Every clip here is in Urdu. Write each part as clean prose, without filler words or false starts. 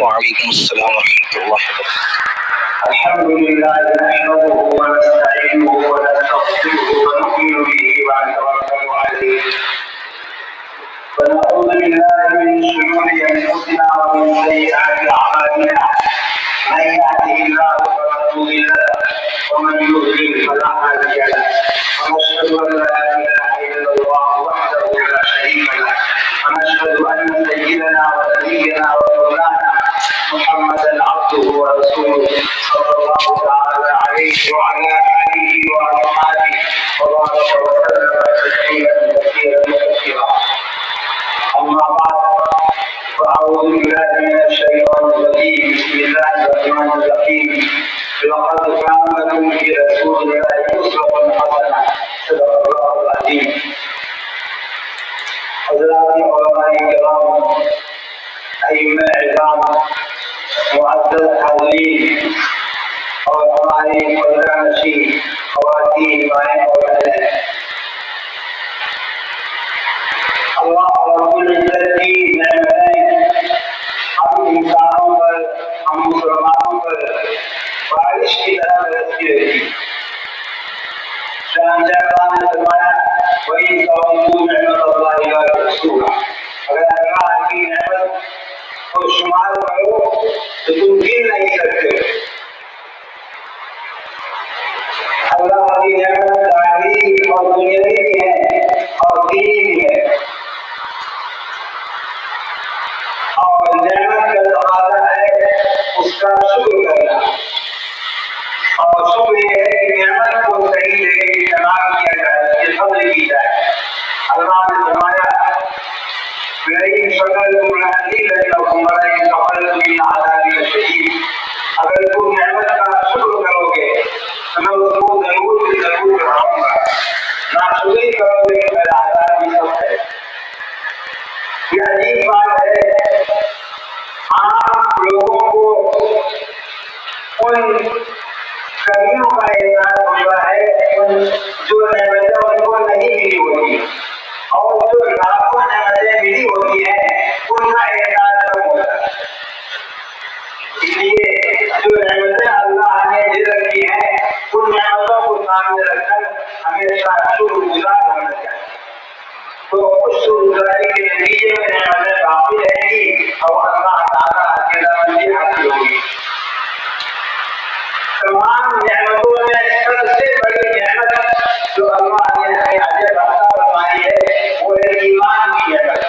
وعليكم السلام ورحمة الله وبركاته. الحمد لله نحمده ونستعينه ونستغفره ونؤمن به ونتوكل عليه ونعوذ بالله من شرور انفسنا ومن سيئات اعمالنا من يهده الله فلا مضل له ومن يضلل فلا هادي له ونشهد ان لا اله الا الله وحده لا شريك له ونشهد ان سيدنا ونبينا ومولانا محمدا عبده ورسوله صلى الله تعالى عليه وعلى اله واصحابه وبارك وسلم تسليما كثيرا. اما بعد فاعوذ بالله من الشيطان الرجيم. بسم الله الرحمن الرحيم. لقد كان لكم في رسول الله اسوة حسنة. صدق الله العظيم. حضرات علماء کرام، ائمہ اعظام، معزز حاضرین اور ہماری پردہ نشین خواتین، مائیں اور بہنیں، اللہ رب العزت کی نعمتیں ہم انسانوں پر، ہم مسلمانوں پر بارش کی طرح برستی رہتی. چنانچہ اللہ نے فرمایا وَإِن تَعُدُّوا نِعْمَتَ اللَّهِ لَا تُحْصُوهَا. اگر اللہ کی نعمت کو شمار کرو تو تم گن نہیں سکتے. اللہ کی نعمت ظاہری اور دنیاوی بھی ہے اور دینی بھی ہے. اور نعمت کا تقاضا ہے اس کا شکر کرنا. اور شکر یہ ہے کہ نعمت کو صحیح جگہ استعمال کیا جائے، فضل کی جائے. اللہ نے فرمایا لئن شکرتم لأزیدنکم ولئن کفرتم ان عذابی لشدید. اگر تم نعمت کا شکر کرو گے تو میں اس کو ضرور بڑھاؤں گا، ناشکری کرو گے تو میرا عذاب بھی سخت ہے. یہ عجیب بات ہے، عام لوگوں کو ان کمیوں کا احساس ہوتا ہے جو نعمتیں ان کو نہیں ملی ہوتی، اور جو لاکھوں نعمتیں ملی ہوتی ہیں ان کا احساس کم ہوتا ہے. اس لیے جو نعمتیں اللہ نے ذکر کی ہیں ان نعمتوں کو سامنے رکھ کر ہمیشہ شکر گزار ہونا چاہیے. تو اس شکر گزاری کے نتیجے میں نعمتیں باقی رہیں گی اور اللہ تعالیٰ کی رضامندی حاصل ہوگی. تمام نعمتوں میں سب سے بڑی نعمت جو اللہ نے ہمیں آج عطا فرمائی ہے وہ ہے ایمان کی نعمت.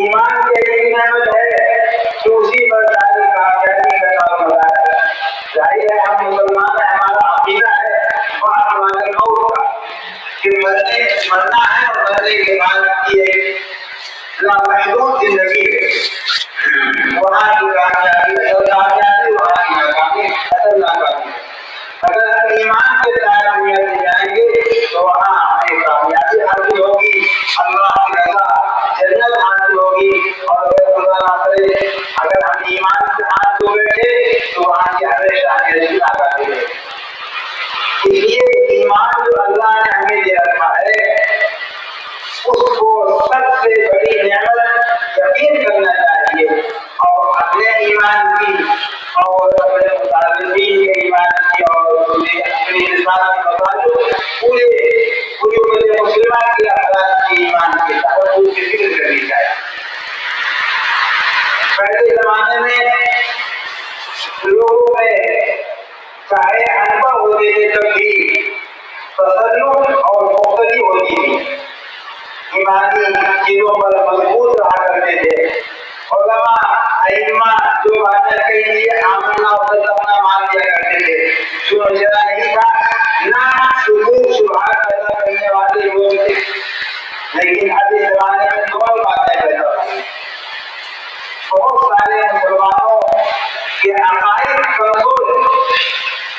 ایمان کی ایسی نعمت ہے جو اسی پر ساری کامیابی کا کام ہوتا ہے. ظاہر ہے ہم مسلمان ہیں، ہمارا عقیدہ ہے وہاں ہمارے موت کا کہ مرنا ہے اور مرنے کے بعد کی ایک لامحدود زندگی ہے. وہاں کی کامیابی اصل کامیابی، وہاں کی ناکامی اصل ناکامی. اگر ہم ایمان کے ساتھ دنیا میں جائیں گے تو وہاں ہمیں کامیابی حاصل ہوگی، اللہ کی رضا، جنت حاصل ہوگی. اور اگر خدا نہ کرے اگر ہم ایمان سے ہاتھ دھو بیٹھے تو وہاں کی ہمیشہ ہمیشہ ناکامی ہے. اس لیے ایمان جو اللہ نے ہمیں دے رکھا ہے اس کو سب سے بڑی نعمت یقین کرنا چاہیے، اور اپنے ایمان کی اور اپنے مطالبین کے ایمان کی اور اپنے انسان کے مطابق پوری امت مسلمہ کے افراد کی ایمان کی تحفظ کی فکر کرنی چاہیے. پہلے زمانے میں لوگوں میں چاہے انبھو ہوتے تھے تب بھی تسلط اور مختلف ہوتی تھی، ایمانی چیزوں پر مضبوط رہا کرتے تھے. علماء ائمہ جو باتیں کہی تھی آمنا اور اپنا مان لیا کرتے تھے. سوچنا نہیں تھا، نہ شروع شبہات پیدا کرنے والے لوگ تھے. لیکن اب اس زمانے میں دو باتیں پیدا ہوئی. بہت سارے مسلمانوں کے عقائد کمزور ہیں.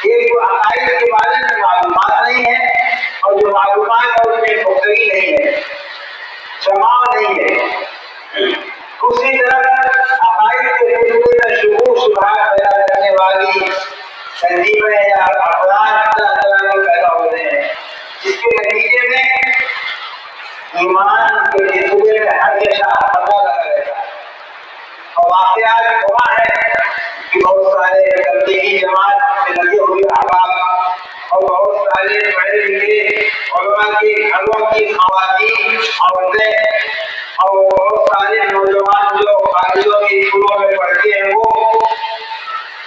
ایک تو عقائد کے بارے میں معلومات نہیں ہے، اور جو معلومات ہے اس میں پختگی نہیں ہے، جماع نہیں ہے. دوسری طرف عقائد کے سلسلے میں شکوک شبہات پیدا کرنے والی تنظیمیں یا افراد پیدا ہو رہے ہیں، جس کے نتیجے میں ایمان کے سلسلے میں ہمیشہ پتہ لگا رہتا ہے. علماء کے گھروں کی خواتین عورتیں اور بہت سارے نوجوان جو کالجوں کے اسکولوں میں پڑھتے ہیں وہ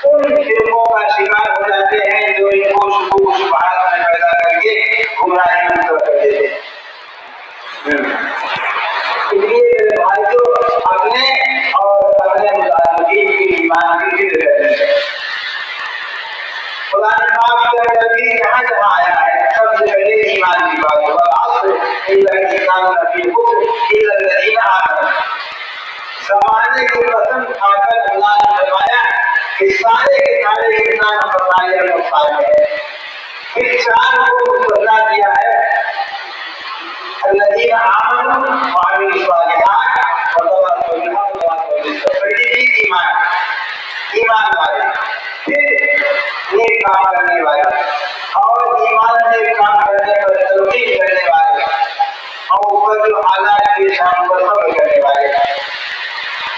ان فرقوں کا شکار ہو جاتے ہیں جو ان کو شبہات میں پیدا کر کے گمراہی میں کر دیتے ہیں۔ اس لیے میرے بھائیوں اپنے اور اپنے مجاہدین کی ایمان کی فکر کریں۔ خدا نے پاک کی ترتیب جہاں جہاں آیا ہے سب سے پہلے ایمان کی بات ہے۔ والعصر ان الانسان لفی خسر الا الذین آمنوا۔ زمانے کی قسم کھا کر اللہ نے فرمایا کہ سارے کے سارے انسان خسارے اور نقصان میں ہے۔ پھر چار کو مستثنیٰ کیا ہے، الذین آمنوا وعملوا الصالحات وتواصوا بالحق وتواصوا بالصبر۔ پہلی چیز ایمان والے، پھر نیک کام کرنے والے اور ایمان نیک کام کرنے پر تلقین کرنے والے اور اوپر جو حالات کے شان پر صبر کرنے والے۔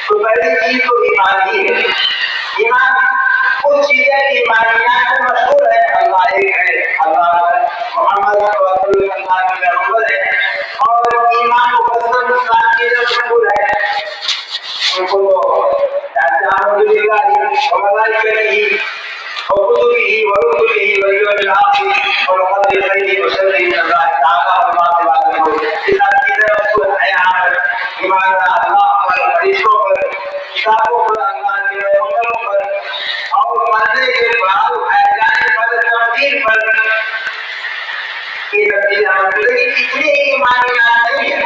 تو پہلی چیز تو ایمان ہی ہے۔ ایمان کچھ چیزیں ایمانیات میں مشہور ہے، اللہ ایک ہے، اللہ محمد صلی اللہ علیہ وسلم اللہ کے پیغمبر ہے، اور ایمان مقدس انسان کی جو مشہور ہے ان کو الحمد للہ وملائکتہ وكتبه ورسله واليوم الآخر والقدر خيره وشره من الله تعالى وما سواه إذا كذا رسول الحياة لماذا الله پر فرشتوں پر کتابوں پر اللہ کے پیغمبروں پر اور مرنے کے بعد اٹھائے جانے پر تقدیر پر یہ تبدیل عمل لیکن اتنی ہی ایمانیات نہیں ہے،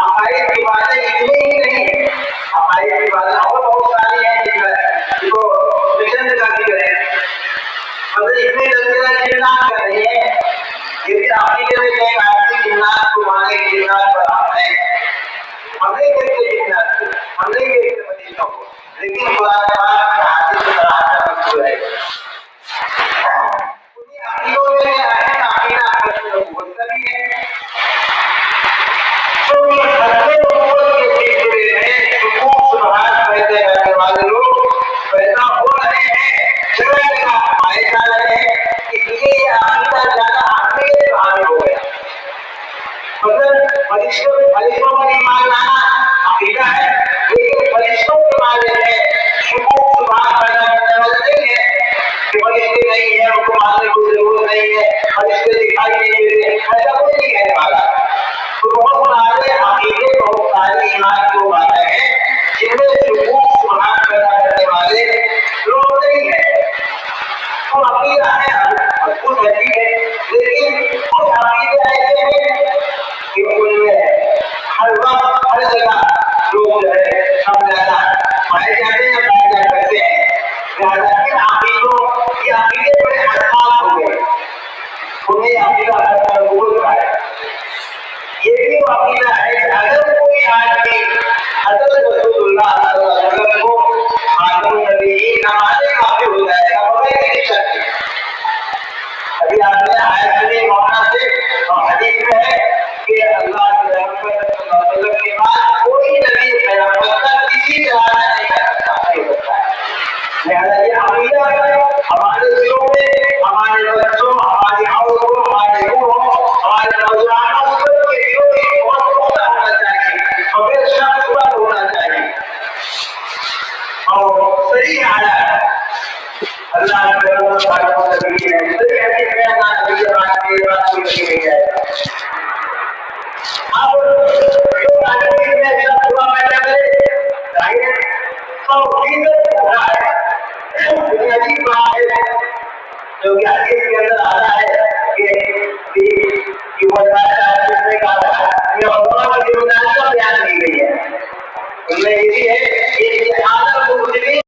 عقائد کی باتیں اتنی ہی نہیں ہے، عقائد کی باتیں اور بہت ساری ہیں جن کو پسند کا ذکر ہے، مگر اتنے درجے جنات کر رہی ہے جس کے عقیدے میں کہیں آدمی جنات کو مانے جنات پر آپ ہیں، ہم نہیں کہتے جنات کو، ہم نہیں کہتے فرشتوں کو، لیکن قرآن پاک میں حدیث میں صراحت مذکور ہے۔ انہیں عقیدوں میں اہم عقیدہ ختم نبوت کا بھی ہے۔ تو یہ ختم نبوت کے سلسلے میں شکوک شبہات پیدا کرنے والے لوگ پیدا ہو رہے ہیں، جگہ جگہ پائے جا رہے ہیں، اس لیے یہ عقیدہ زیادہ اہمیت کا حامل ہو گیا۔ مگر فرشتوں پر ایمان لانا عقیدہ ہے، لیکن فرشتوں کے بارے میں شکوک شبہات پیدا کرنے والے نہیں ہے کہ فرشتے نہیں ہیں، ان کو ماننے کی ضرورت نہیں ہے، فرشتے دکھائی نہیں دیتے، ایسا کوئی نہیں کہنے والا۔ تو بہت سارے عقیدے، بہت ساری ایمان کی باتیں ہیں جن میں شکوک شبہات پیدا کرنے والے لوگ نہیں ہیں۔ تو عقیدہ ہے کچھ ایسی ہے، لیکن کچھ عقیدے ایسے ہیں کہ ان میں ہر وقت ہر جگہ لوگ جو ہے سب زیادہ پائے جاتے ہیں، پائے جا کرتے ہیں، لہٰذا ان عقیدوں یہ عقیدے بڑے حساس ہو گئے، انہیں عقیدہ ختم نبوت کا ہے۔ یہ بھی وہ عقیدہ ہے کہ اگر کوئی آدمی حضرت رسول اللہ صلی اللہ علیہ وسلم کو خاتم النبیین نہ مانے کافر ہو جائے گا بغیر کسی شک کے۔ ابھی آپ نے آیت سنی مولانا سے اور حدیث میں ہے کہ اللہ کے پیغمبر صلی اللہ علیہ وسلم کے بعد کوئی نبی پیغمبر کا کسی طرح نہیں کر سکتا ہے۔ لہٰذا یہ عقیدہ ہمارے دلوں میں، ہمارے بچوں، ہماری عورتوں، ہمارے بوڑھوں، ہمارے نوجوانوں کے دلوں میں بہت ہوتا ہونا چاہیے، ہمیں شک پر ہونا چاہیے اور صحیح حالات اللہ کے پیغمبر خاتم النبیین ہے، صحیح حدیث میں اللہ نبی کے بعد یہ بات کوئی نہیں جائے گا۔ اب جو آدمی میں شک ہوا پیدا کرے ظاہر ہے توحید ہو رہا ہے، بنیادی بات ہے جو کہ حدیث کے اندر آ رہا ہے کہ وہ حدیث میں کہا تھا کہ علماء کی ذمہ داریاں بیان کی گئی ہے، ان میں یہ بھی ہے کہ آدم مسلم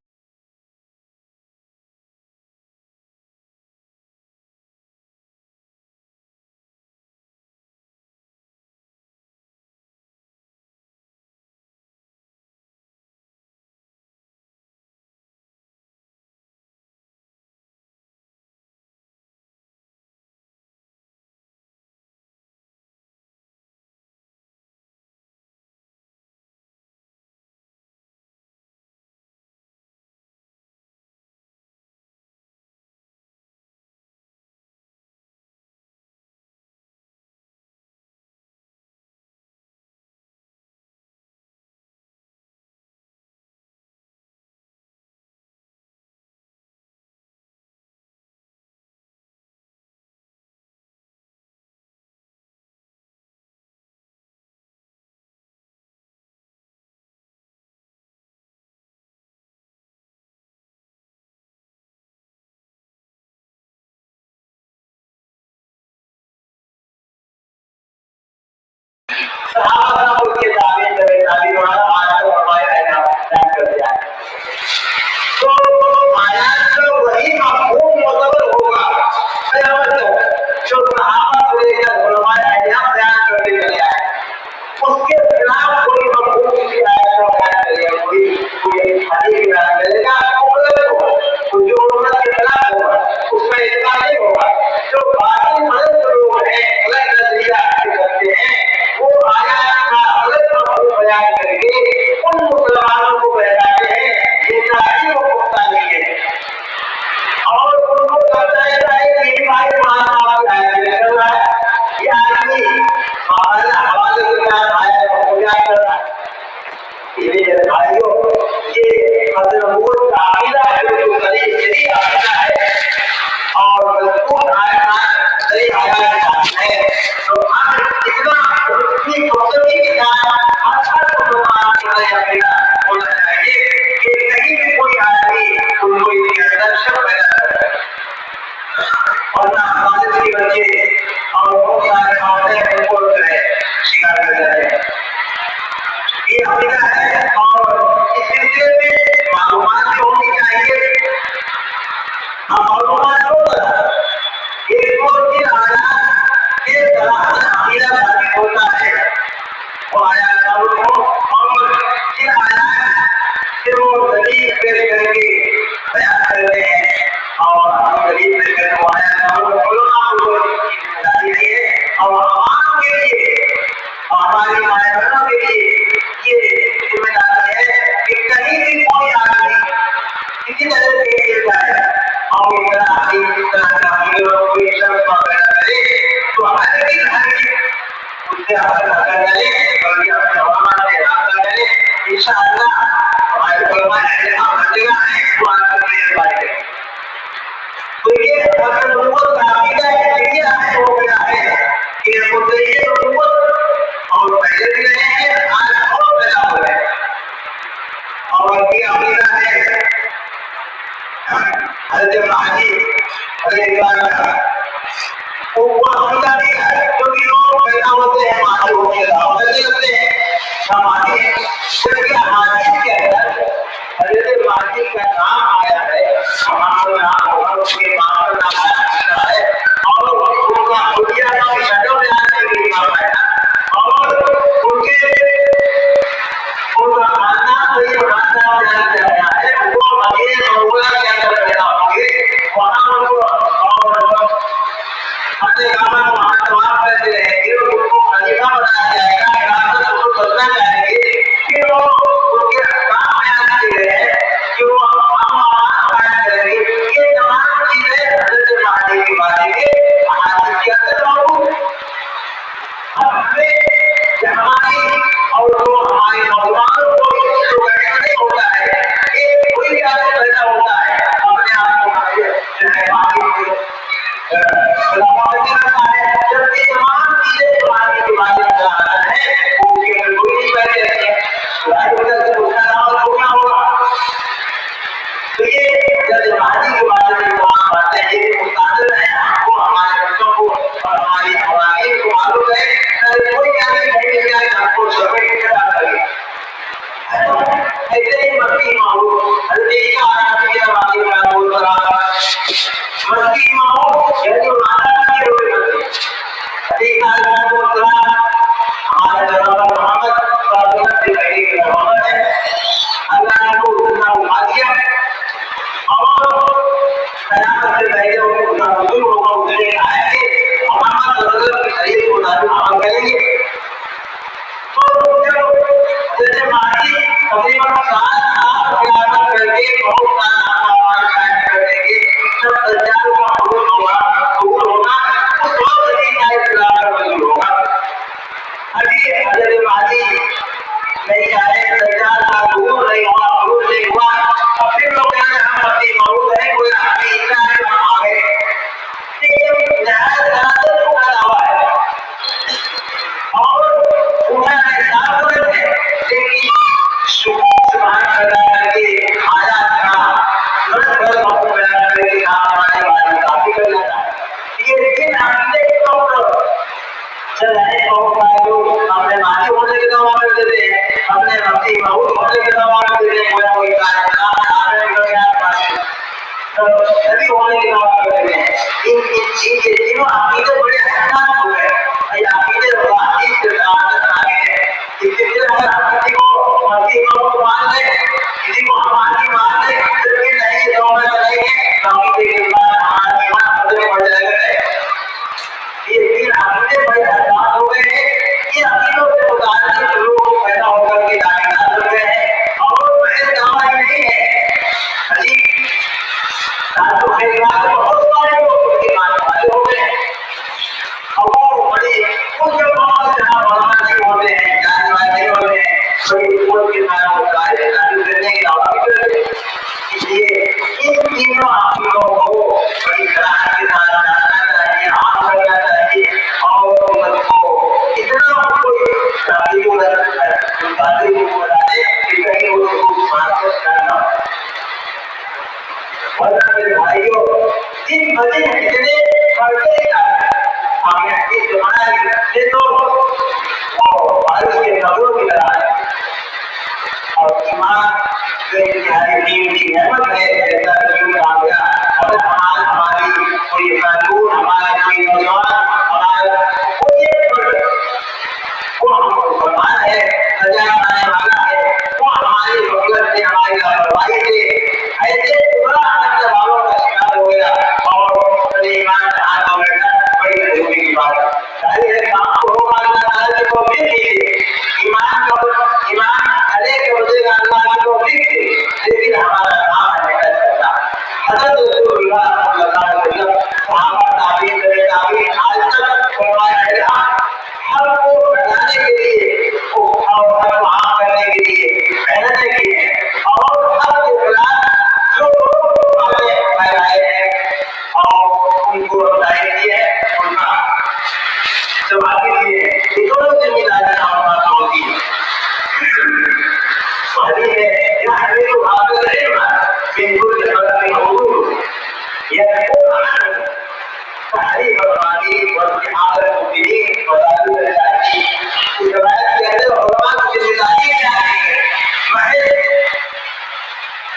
اور کی عقیدہ ہے حضرت مہدی علیہ السلام وہ عقیدہ نہیں ہے جو کہ لوگ پیدا ہوتے ہیں مہدی ہونے کا دعویٰ کرتے ہیں مہدی ہے جبکہ حدیث کے اندر حضرت مہدی کا نام آیا ہے ہمارا نام اور اس کے باپ کا نام آیا ہے اور ان کا حلیہ کی شکل میں آنے کے لیے نام آیا اور ان کا خاندان سے یہ خاندان جانا چاہتا ہے وہ مدینہ منورہ کے اندر پیدا ہوں گے وہاں ان کو اور اپنے کام کو وہاں تمام کرتے رہیں گے ان کو خلیفہ بنایا جائے گا خلافت ان کو بدلنا چاہیں گے کہ وہ ان کے کام بیان کیے گئے ہیں کہ وہ بیان کریں گے یہ تمام چیزیں حضرت مہدی کی باتیں کے احادیث کے اندر موجود ہیں اب ہمیں ہماری اور جو ہمارے نوجوانوں کو اس چیز کو کہنا نہیں ہوتا ہے کہ کوئی کیسے پیدا ہوتا ہے اپنے آپ کو جو ہے باقی رکھتا ہے جبکہ تمام چیزیں تمہاری کی باتیں بتا رہا ہے وہ کوئی نہیں پہلے رہتے ہیں تو اس کا نام ہونا ہوگا تو یہ جب مہدی کے بارے میں تمام باتیں یہ مستقل ہیں ہم کو ہمارے بچوں کو اور ہماری قوانین کو معلوم ہے کوئی ایسی نہیں ہے کہ آپ کو سبق کرا کرے ایسے ہی مسیح معروف حضرت عیسیٰ علیہ السلام کا بول رہا مسیح معروف یعنی مانا کی روح مسیح عیسیٰ علیہ السلام ہمارے پیغمبر محمد صلی اللہ علیہ وسلم سے پہلے کے پیغمبر ہیں اللہ نے کو اتنا اٹھا دیا اور قیامت سے پہلے ان کا حضور ہوگا اس لیے آیا کہ محمد صلی اللہ علیہ وسلم کی شریعت کو نازل عمل کریں گے تو جیسے مہدی تقریباً 7 سال قیامت کر کے بہت سارا احوال قائم کر دیں گے جب دجال کا حضور ہوگا ظہور ہوگا اس وقت ہی نیا اسلام کا ظہور ہوگا ابھی حضرت مہدی نہیں آئے دجال کا ظہور نہیں ہوا حضور نہیں ہوا اور پھر لوگ کہتے ہیں ہم اپنی موجود ہے کوئی آدمی عیسیٰ ہے ہم آ گئے لیکن نہایت غلط کا دعویٰ ہے اور انہیں احساس ہوتے ہیں لیکن سبحان اللہ کے حالات کا لڑ کر بہت بیان کر کے ہمارے بارے کافی کر لیتا ہے یہ لیکن عقیدے کے طور چلے بہت سارے لوگ اپنے ماضی ہونے کے دعویٰ کرتے تھے اپنے مسیح موعود ہونے کے دعویٰ کرتے تھے کوئی نبی ہونے کے دعویٰ کرتے ہیں ان تینوں عقیدے بڑے حساس ہو گئے یہ عقیدے حدیث کے ساتھ آگے ہیں اس کے لیے اگر ہم کسی کو مسیح موعود مان لیں کسی کو ہماری مان لیں پھر بھی نہیں دعویٰ کریں گے تو عقیدے کے بعد ہمارا ایمان خطرے پڑ جائے گا یہ تین عقیدے بڑے حساس ہو گئے ہیں یہ عقیدوں سے متعلق لوگ پیدا ہو کر کے داخل کر گئے ہیں اور محض دعویٰ ہی نہیں ہے تو بہت سارے لوگ اس کے ماننے والے ہو گئے ہیں اور بڑے کچھ بہت جہاں بڑھنا نہیں ہوتے ہیں جانے والے نہیں ہوتے ہیں بڑی قوت کے ساتھ وہ قائد تعلیم کرنے کی دعوت کرتے ہیں اس لیے ان تینوں عقیدوں کو بڑی کراہت کے ساتھ جاننا چاہیے عام کرنا چاہیے اور امت کو اتنا کوئی تعلیم کو بتا دے کہ کہیں وہ معرفت کرنا اور میرے بھائیوں ان مزید کتنے پڑھتے ہم اس زمانہ سے تو بارش کے قبروں کی طرح ہے اور ایمان جو انتہائی دین کی نعمت ہے جیسا کہ کہا گیا اگر ہماری کوئی خاتون ہمارا کوئی نوجوان ہمارا کوئی وہ ہم مسلمان ہے سجا آنے والا ہے وہ ہماری غفلت سے ہماری لاپرواہی سے ایسے پورا کرنے والوں کا شکار ہو گیا اور اپنے ایمان سے ہاتھ ہو گیا بڑی ضروری کی بات ہے ظاہر ہے کام ہوگا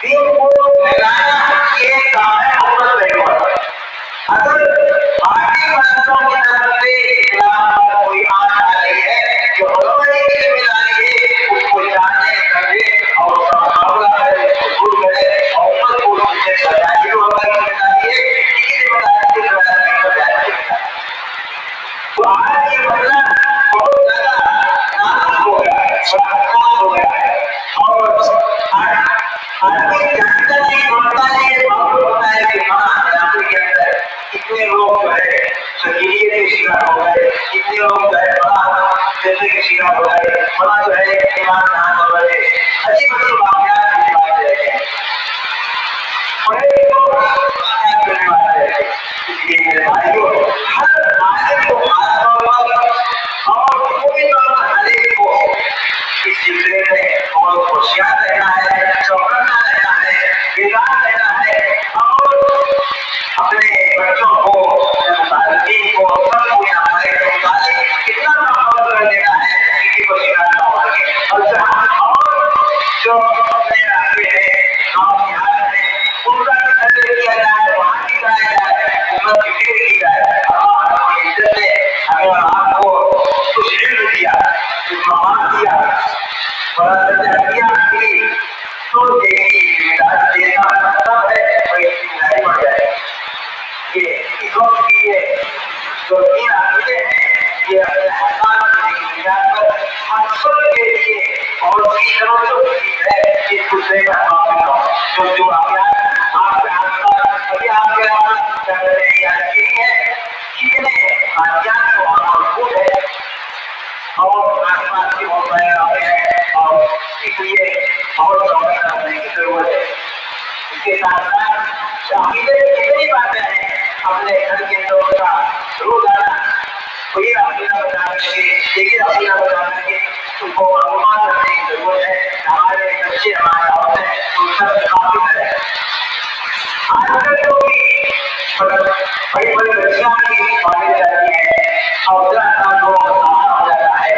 دین کو پھیلانا یہ کام ہے امت رہنما۔ اگر باقی مذہبوں کی طرف سے اسلام پر کوئی آن آ رہی ہے جو علماء کی ذمہ داری ہے اس کو جاننے کرے اور اس کا مقابلہ کرے، دور کرے اور امت کو اس سے بچائے۔ جو ہماری ذمہ داری ہے اس کی ذمہ داری کی بجائے تو آج یہ مسئلہ بہت زیادہ نازک ہو گیا ہے، بڑا خاص ہو گیا ہے اور آدمی جانتا نہیں ہوتا ہے، یہ معلوم ہوتا ہے کہ ہاں علاقے کے اندر کتنے لوگ جو ہے شکیلیت کے شکار ہو گئے، کتنے لوگ جو ہے بڑا جیسے کے شکار ہو گئے، بڑا جو ہے ایمان دان ہو گئے، عجیب عجیب واقعات کی بات رہے ہیں، بڑے لوگ واقعات کرنے والے رہے ہیں۔ اس لیے میرے بھائیوں، ہر عالم کو خاص طور پر اور کوئی طور پر ہر ایک کو اس سلسلے میں بہت ہوشیار رہنا ہے، چوکنا رہنا ہے، بیدار رہنا ہے اور اپنے بچوں کو، متعلقین کو، سب کو ہمارے متعلق اتنا ماحول کر دینا ہے کہ کسی کو شکایت نہ ہو سکے۔ اور جہاں اور جو اپنے علاقے ہیں، گاؤں دیہات میں، ان کا بھی قدر کیا جائے، وہاں بھی جایا جائے، امت کی فکر کی جائے۔ اللہ رب العزت نے ہمیں اور آپ کو کچھ علم دیا، کچھ مقام دیا اور درجہ دی تو دیکھی ذمہ دینا مطلب ہے اور یہ ذمہ داری بڑھ جائے گی۔ یہ اس وقت کی یہ جو تین عقیدے ہیں یہ اپنے حقائق کی بنیاد پر ہم سب کے لیے اور کی ضرورت ہے کہ اس دوسرے کا معاملہ ہو۔ جو واقعات آپ کے آس پاس ابھی آپ کے آس چل رہے ہیں یا نہیں ہے، کتنے واقعات کو آپ محفوظ ہے اور آس پاس کے بہت بڑے واقع ہیں اور اس لیے بہت چوکس رہنے کی ضرورت ہے۔ اس کے ساتھ ساتھ عقیدے کی کتنی باتیں ہیں اپنے گھر کے لوگوں کا روزانہ کوئی عقیدہ بتا سکے، دیکھیے عقیدہ بتا سکے، ان کو معلومات کرنے کی ضرورت ہے۔ ہمارے بچے ہمارے عورتیں ان سب قابل ہے۔ آج کل جو بڑی بڑی بچیاں بھی کالج جاتی ہیں اور 10 سال کو ہو جاتا ہے